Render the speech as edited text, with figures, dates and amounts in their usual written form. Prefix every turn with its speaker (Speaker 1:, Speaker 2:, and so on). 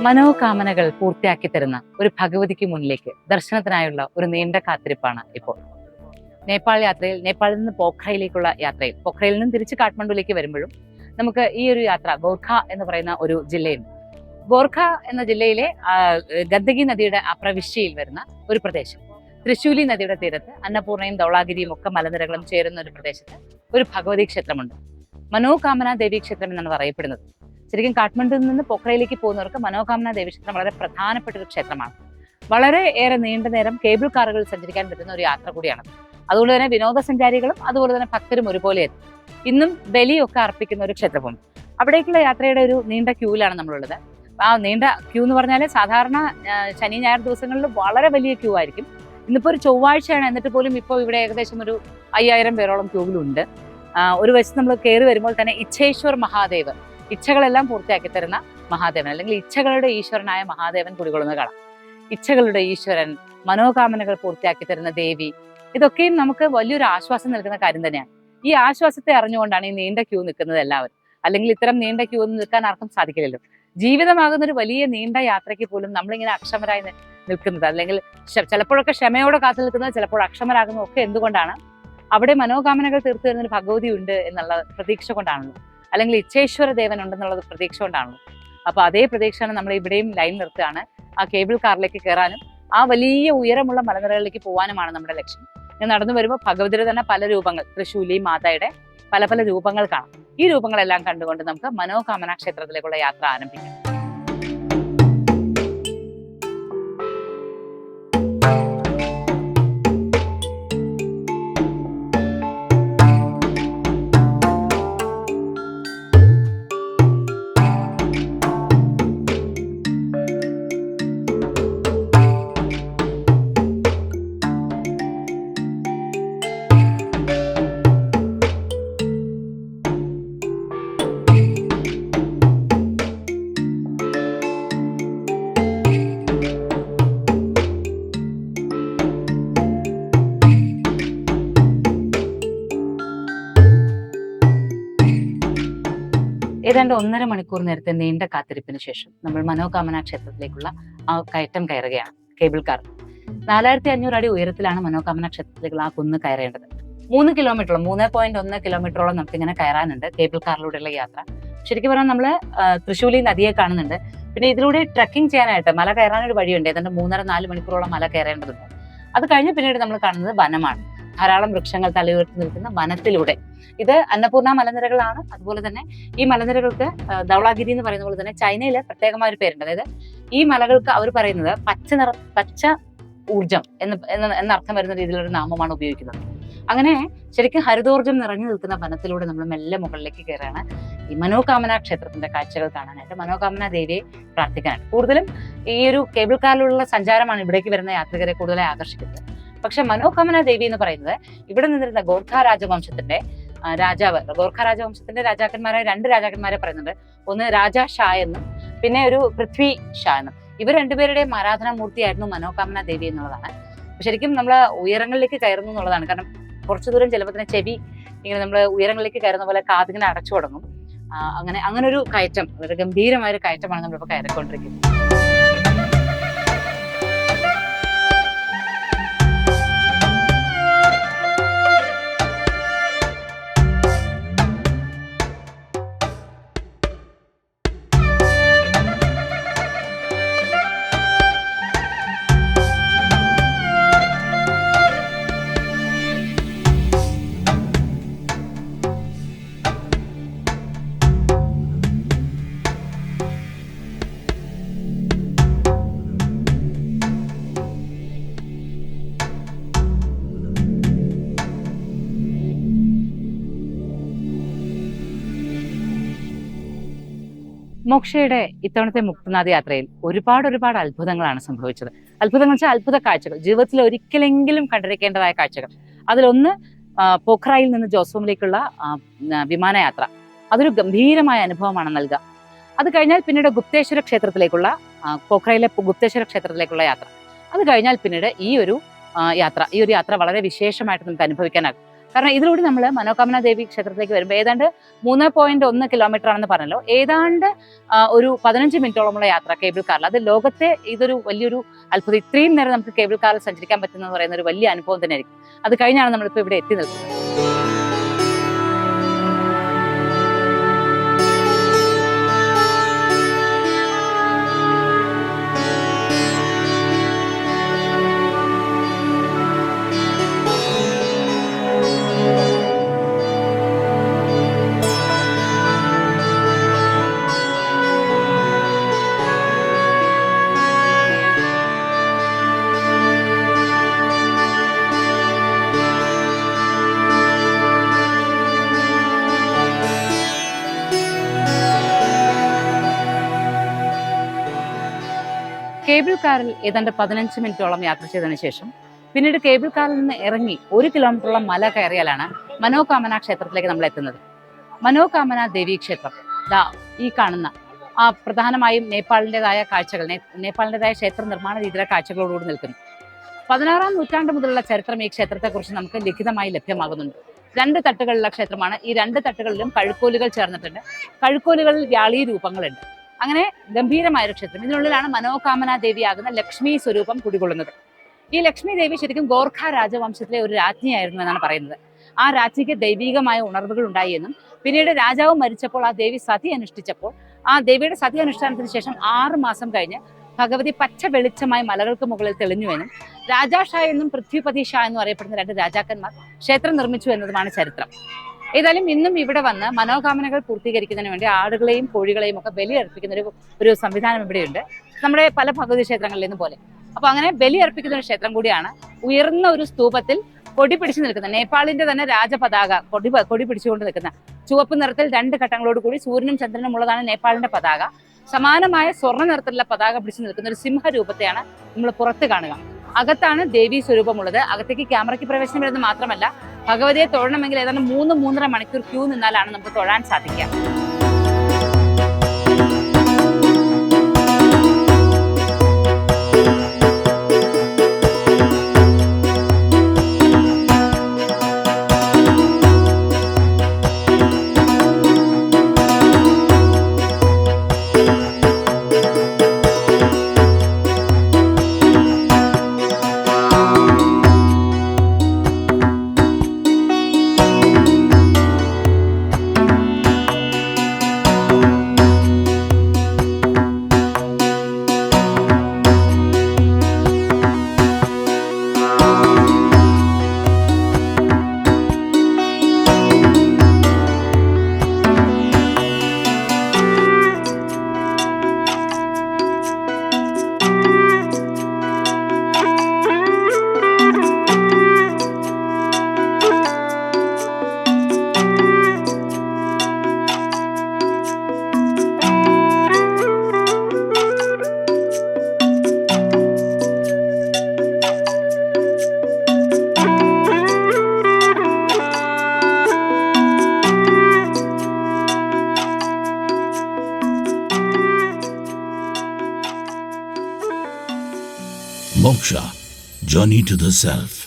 Speaker 1: മനോകാമനകൾ പൂർത്തിയാക്കി തരുന്ന ഒരു ഭഗവതിക്ക് മുന്നിലേക്ക് ദർശനത്തിനായുള്ള ഒരു നീണ്ട കാത്തിരിപ്പാണ് ഇപ്പോൾ. നേപ്പാൾ യാത്രയിൽ, നേപ്പാളിൽ നിന്ന് പോഖ്രയിലേക്കുള്ള യാത്രയിൽ, പോഖ്രയിൽ നിന്ന് തിരിച്ച് കാഠ്മണ്ഡുവിലേക്ക് വരുമ്പോഴും നമുക്ക് ഈ ഒരു യാത്ര ഗോർഖ എന്ന് പറയുന്ന ഒരു ജില്ലയുണ്ട്. ഗോർഖ എന്ന ജില്ലയിലെ ഗന്ദകി നദിയുടെ പ്രവിശ്യയിൽ വരുന്ന ഒരു പ്രദേശം. തൃശൂലി നദിയുടെ തീരത്ത് അന്നപൂർണയും ധൗളാഗിരിയും ഒക്കെ മലനിരകളും ചേരുന്ന ഒരു പ്രദേശത്ത് ഒരു ഭഗവതി ക്ഷേത്രമുണ്ട്. മനോകാമന ദേവി ക്ഷേത്രം എന്നാണ് പറയപ്പെടുന്നത്. ശരിക്കും കാഠ്മണ്ഡുവിൽ നിന്ന് പോഖ്രയിലേക്ക് പോകുന്നവർക്ക് മനോകാമന ദേവി ക്ഷേത്രം വളരെ പ്രധാനപ്പെട്ട ഒരു ക്ഷേത്രമാണ്. വളരെ ഏറെ നീണ്ട നേരം കേബിൾ കാറുകളിൽ സഞ്ചരിക്കാൻ പറ്റുന്ന ഒരു യാത്ര കൂടിയാണ്. അതുകൊണ്ട് തന്നെ വിനോദസഞ്ചാരികളും അതുപോലെ തന്നെ ഭക്തരും ഒരുപോലെ എത്തും. ഇന്നും ബലിയൊക്കെ അർപ്പിക്കുന്ന ഒരു ക്ഷേത്രവും. അവിടേക്കുള്ള യാത്രയുടെ ഒരു നീണ്ട ക്യൂവിലാണ് നമ്മളുള്ളത്. ആ നീണ്ട ക്യൂ എന്ന് പറഞ്ഞാൽ സാധാരണ ശനി ഞായർ ദിവസങ്ങളിൽ വളരെ വലിയ ക്യൂ ആയിരിക്കും. ഇന്നിപ്പോൾ ഒരു ചൊവ്വാഴ്ചയാണ്, എന്നിട്ട് പോലും ഇപ്പോൾ ഇവിടെ ഏകദേശം ഒരു 5000 പേരോളം ക്യൂവിലുണ്ട്. ഒരു വശത്ത് നമ്മൾ കയറി വരുമ്പോൾ തന്നെ ഇച്ഛേശ്വർ മഹാദേവ്, ഇച്ഛകളെല്ലാം പൂർത്തിയാക്കി തരുന്ന മഹാദേവൻ, അല്ലെങ്കിൽ ഇച്ഛകളുടെ ഈശ്വരനായ മഹാദേവൻ കുടികൊള്ളുന്ന കാണാം. ഇച്ഛകളുടെ ഈശ്വരൻ, മനോകാമനകൾ പൂർത്തിയാക്കി തരുന്ന ദേവി, ഇതൊക്കെയും നമുക്ക് വലിയൊരു ആശ്വാസം നൽകുന്ന കാര്യം തന്നെയാണ്. ഈ ആശ്വാസത്തെ അറിഞ്ഞുകൊണ്ടാണ് ഈ നീണ്ട ക്യൂ നിൽക്കുന്നത് എല്ലാവരും. അല്ലെങ്കിൽ ഇത്തരം നീണ്ട ക്യൂ ഒന്നും നിൽക്കാൻ ആർക്കും സാധിക്കില്ലല്ലോ. ജീവിതമാകുന്ന ഒരു വലിയ നീണ്ട യാത്രയ്ക്ക് പോലും നമ്മളിങ്ങനെ അക്ഷമരായി നിൽക്കുന്നത്, അല്ലെങ്കിൽ ചിലപ്പോഴൊക്കെ ക്ഷമയോടെ കാത്തു നിൽക്കുന്നത്, ചിലപ്പോൾ അക്ഷമരാകുന്നത് ഒക്കെ എന്തുകൊണ്ടാണ്? അവിടെ മനോകാമനകൾ തീർത്തു തരുന്നൊരു ഭഗവതി ഉണ്ട് എന്നുള്ള പ്രതീക്ഷ കൊണ്ടാണല്ലോ, അല്ലെങ്കിൽ ഇച്ഛേശ്വര ദേവൻ ഉണ്ടെന്നുള്ളത് പ്രതീക്ഷ കൊണ്ടാണല്ലോ. അപ്പൊ അതേ പ്രതീക്ഷയാണ് നമ്മൾ ഇവിടെയും ലൈൻ നിർത്തുകയാണ്. ആ കേബിൾ കാറിലേക്ക് കയറാനും ആ വലിയ ഉയരമുള്ള മലനിരകളിലേക്ക് പോകാനുമാണ് നമ്മുടെ ലക്ഷ്യം. ഞാൻ നടന്നു വരുമ്പോൾ ഭഗവതിയുടെ തന്നെ പല രൂപങ്ങൾ, തൃശൂലി മാതായുടെ പല പല രൂപങ്ങൾ കാണാം. ഈ രൂപങ്ങളെല്ലാം കണ്ടുകൊണ്ട് നമുക്ക് മനോകാമന ക്ഷേത്രത്തിലേക്കുള്ള യാത്ര ആരംഭിക്കാം. ഏതാണ്ട് 1.5 മണിക്കൂർ നേരത്തെ നീണ്ട കാത്തിരിപ്പിന് ശേഷം നമ്മൾ മനോകാമന ക്ഷേത്രത്തിലേക്കുള്ള ആ കയറ്റം കയറുകയാണ്. കേബിൾ കാർ 4500 അടി ഉയരത്തിലാണ് മനോകാമന ക്ഷേത്രത്തിലേക്കുള്ള ആ കുന്ന് കയറേണ്ടത്. 3.1 കിലോമീറ്ററോളം നമുക്കിങ്ങനെ കയറാനുണ്ട് കേബിൾ കാറിലൂടെയുള്ള യാത്ര. ശരിക്കും പറഞ്ഞാൽ നമ്മൾ തൃശ്ശൂലി നദിയെ കാണുന്നുണ്ട്. പിന്നെ ഇതിലൂടെ ട്രക്കിംഗ് ചെയ്യാനായിട്ട് മല കയറാനൊരു വഴിയുണ്ട്. ഏതാണ്ട് 3.5-4 മണിക്കൂറോളം മല കയറേണ്ടതുണ്ട്. അത് കഴിഞ്ഞ് പിന്നീട് നമ്മൾ കാണുന്നത് വനമാണ്. ധാരാളം വൃക്ഷങ്ങൾ തലയുയർത്തി നിൽക്കുന്ന വനത്തിലൂടെ. ഇത് അന്നപൂർണ മലനിരകളാണ്. അതുപോലെ തന്നെ ഈ മലനിരകൾക്ക് ധൗളാഗിരി എന്ന് പറയുന്ന പോലെ തന്നെ ചൈനയിലെ പ്രത്യേകമായ ഒരു പേരുണ്ട്. അതായത് ഈ മലകൾക്ക് അവർ പറയുന്നത് പച്ച ഊർജം എന്നർത്ഥം വരുന്ന രീതിയിലൊരു നാമമാണ് ഉപയോഗിക്കുന്നത്. അങ്ങനെ ശരിക്കും ഹരിതോർജം നിറഞ്ഞു നിൽക്കുന്ന വനത്തിലൂടെ നമ്മൾ മെല്ലെ മുകളിലേക്ക് കയറാണ് ഈ മനോകാമന ക്ഷേത്രത്തിന്റെ കാഴ്ചകൾ കാണാനായിട്ട്, മനോകാമന ദേവിയെ പ്രാർത്ഥിക്കാനായിട്ട്. കൂടുതലും ഈ ഒരു കേബിൾ കാറിലുള്ള സഞ്ചാരമാണ് ഇവിടേക്ക് വരുന്ന യാത്രികരെ കൂടുതലായി ആകർഷിക്കുന്നത്. പക്ഷെ മനോകാമന ദേവി എന്ന് പറയുന്നത് ഇവിടെ നിന്നിരുന്ന ഗോർഖ രാജവംശത്തിന്റെ രാജാവ്, ഗോർഖ രാജവംശത്തിന്റെ രാജാക്കന്മാരായ 2 രാജാക്കന്മാരെ പറയുന്നുണ്ട്. ഒന്ന് രാജാ ഷാ എന്നും പിന്നെ ഒരു പൃഥ്വി ഷാ എന്നും. ഇവർ രണ്ടുപേരുടെയും ആരാധനാമൂർത്തിയായിരുന്നു മനോകാമന ദേവി എന്നുള്ളതാണ്. ശരിക്കും നമ്മൾ ഉയരങ്ങളിലേക്ക് കയറുന്നു എന്നുള്ളതാണ്. കാരണം കുറച്ചു ദൂരം ചിലപ്പോൾ തന്നെ ചെവി ഇങ്ങനെ നമ്മൾ ഉയരങ്ങളിലേക്ക് കയറുന്ന പോലെ കാതിങ്ങനെ അടച്ചു തുടങ്ങും. അങ്ങനെ ഒരു കയറ്റം, ഒരു ഗംഭീരമായ ഒരു കയറ്റമാണ് നമ്മളിപ്പോൾ കയറിക്കൊണ്ടിരിക്കുന്നത്. മോക്ഷയുടെ ഇത്തവണത്തെ മുക്തിനാഥ് യാത്രയിൽ ഒരുപാട് അത്ഭുതങ്ങളാണ് സംഭവിച്ചത്. അത്ഭുതങ്ങൾ വെച്ചാൽ അത്ഭുത കാഴ്ചകൾ, ജീവിതത്തിൽ ഒരിക്കലെങ്കിലും കണ്ടിരിക്കേണ്ടതായ കാഴ്ചകൾ. അതിലൊന്ന് പോഖ്രയിൽ നിന്ന് ജോസ്ഫോമിലേക്കുള്ള വിമാനയാത്ര. അതൊരു ഗംഭീരമായ അനുഭവമാണ് നൽകുക. അത് കഴിഞ്ഞാൽ പിന്നീട് ഗുപ്തേശ്വര ക്ഷേത്രത്തിലേക്കുള്ള പോഖ്രയിലെ ഗുപ്തേശ്വര ക്ഷേത്രത്തിലേക്കുള്ള യാത്ര. അത് കഴിഞ്ഞാൽ പിന്നീട് ഈ ഒരു യാത്ര വളരെ വിശേഷമായിട്ട് നമുക്ക് അനുഭവിക്കാനാകും. കാരണം ഇതിലൂടെ നമ്മൾ മനോകാമന ദേവി ക്ഷേത്രത്തിലേക്ക് വരുമ്പോൾ ഏതാണ്ട് 3.1 കിലോമീറ്റർ ആണെന്ന് പറഞ്ഞല്ലോ, ഏതാണ്ട് ഒരു 15 മിനിറ്റോളമുള്ള യാത്ര കേബിൾ കാറിൽ. അത് ലോകത്തെ ഇതൊരു വലിയൊരു അത്ഭുതം. ഇത്രയും നേരം നമുക്ക് കേബിൾ കാറിൽ സഞ്ചരിക്കാൻ പറ്റുന്ന പറയുന്ന ഒരു വലിയ അനുഭവം തന്നെയായിരിക്കും. അത് കഴിഞ്ഞാണ് നമ്മളിപ്പോൾ ഇവിടെ എത്തി നിൽക്കുന്നത്. കേബിൾ കാറിൽ ഏതാണ്ട് 15 മിനിറ്റോളം യാത്ര ചെയ്തതിനു ശേഷം പിന്നീട് കേബിൾ കാറിൽ നിന്ന് ഇറങ്ങി 1 കിലോമീറ്ററോളം മല കയറിയാലാണ് മനോകാമന ക്ഷേത്രത്തിലേക്ക് നമ്മൾ എത്തുന്നത്. മനോകാമന ദേവി ക്ഷേത്രം ഈ കാണുന്ന പ്രധാനമായും നേപ്പാളിൻ്റെതായ കാഴ്ചകൾ, നേപ്പാളിൻ്റെതായ ക്ഷേത്ര നിർമ്മാണ രീതിയിലെ കാഴ്ചകളോടുകൂടി നിൽക്കുന്നു. 16-ാം നൂറ്റാണ്ട് മുതലുള്ള ചരിത്രം ഈ ക്ഷേത്രത്തെക്കുറിച്ച് നമുക്ക് ലിഖിതമായി ലഭ്യമാകുന്നുണ്ട്. 2 തട്ടുകളുള്ള ക്ഷേത്രമാണ്. ഈ 2 തട്ടുകളിലും കഴുക്കോലുകൾ ചേർന്നിട്ടുണ്ട്. കഴുക്കോലുകളിൽ വ്യാളീ രൂപങ്ങളുണ്ട്. അങ്ങനെ ഗംഭീരമായൊരു ക്ഷേത്രം. ഇതിനുള്ളിലാണ് മനോകാമന ദേവിയാകുന്ന ലക്ഷ്മി സ്വരൂപം കുടികൊള്ളുന്നത്. ഈ ലക്ഷ്മി ദേവി ശരിക്കും ഗോർഖ രാജവംശത്തിലെ ഒരു രാജ്ഞിയായിരുന്നു എന്നാണ് പറയുന്നത്. ആ രാജ്ഞിക്ക് ദൈവികമായ ഉണർവുകൾ ഉണ്ടായി എന്നും പിന്നീട് രാജാവ് മരിച്ചപ്പോൾ ആ ദേവി സതി അനുഷ്ഠിച്ചപ്പോൾ ആ ദേവിയുടെ സതി അനുഷ്ഠാനത്തിന് ശേഷം 6 മാസം കഴിഞ്ഞ് ഭഗവതി പച്ച വെളിച്ചമായി മലകൾക്ക് മുകളിൽ തെളിഞ്ഞുവെന്നും രാജാ ഷാ എന്നും പൃഥ്വിപതി ഷാ എന്നും അറിയപ്പെടുന്ന 2 രാജാക്കന്മാർ ക്ഷേത്രം നിർമ്മിച്ചു എന്നതുമാണ് ചരിത്രം. ഏതായാലും ഇന്നും ഇവിടെ വന്ന് മനോകാമനകൾ പൂർത്തീകരിക്കുന്നതിന് വേണ്ടി ആടുകളെയും കോഴികളെയും ഒക്കെ ബലി അർപ്പിക്കുന്ന ഒരു സംവിധാനം ഇവിടെയുണ്ട്, നമ്മുടെ പല ഭഗവതി ക്ഷേത്രങ്ങളിലേതും പോലെ. അപ്പൊ അങ്ങനെ ബലി അർപ്പിക്കുന്ന ഒരു ക്ഷേത്രം കൂടിയാണ്. ഉയർന്ന ഒരു സ്തൂപത്തിൽ കൊടി പിടിച്ചു നിൽക്കുന്ന, നേപ്പാളിന്റെ തന്നെ രാജപതാക കൊടി പിടിച്ചുകൊണ്ട് നിൽക്കുന്ന, ചുവപ്പ് നിറത്തിൽ 2 ഘട്ടങ്ങളോട് കൂടി സൂര്യനും ചന്ദ്രനും ഉള്ളതാണ് നേപ്പാളിന്റെ പതാക. സമാനമായ സ്വർണ്ണ നിറത്തിലുള്ള പതാക പിടിച്ചു നിൽക്കുന്ന ഒരു സിംഹരൂപത്തെയാണ് നമ്മൾ പുറത്ത് കാണുക. അകത്താണ് ദേവി സ്വരൂപമുള്ളത്. അകത്തേക്ക് ക്യാമറയ്ക്ക് പ്രവേശനം വരുന്നത് മാത്രമല്ല, ഭഗവതിയെ തൊഴണമെങ്കിൽ ഏതാണ്ട് 3-3.5 മണിക്കൂർ ക്യൂ നിന്നാലാണ് നമുക്ക് തൊഴാൻ സാധിക്കുക.
Speaker 2: Moksha, Journey to the Self.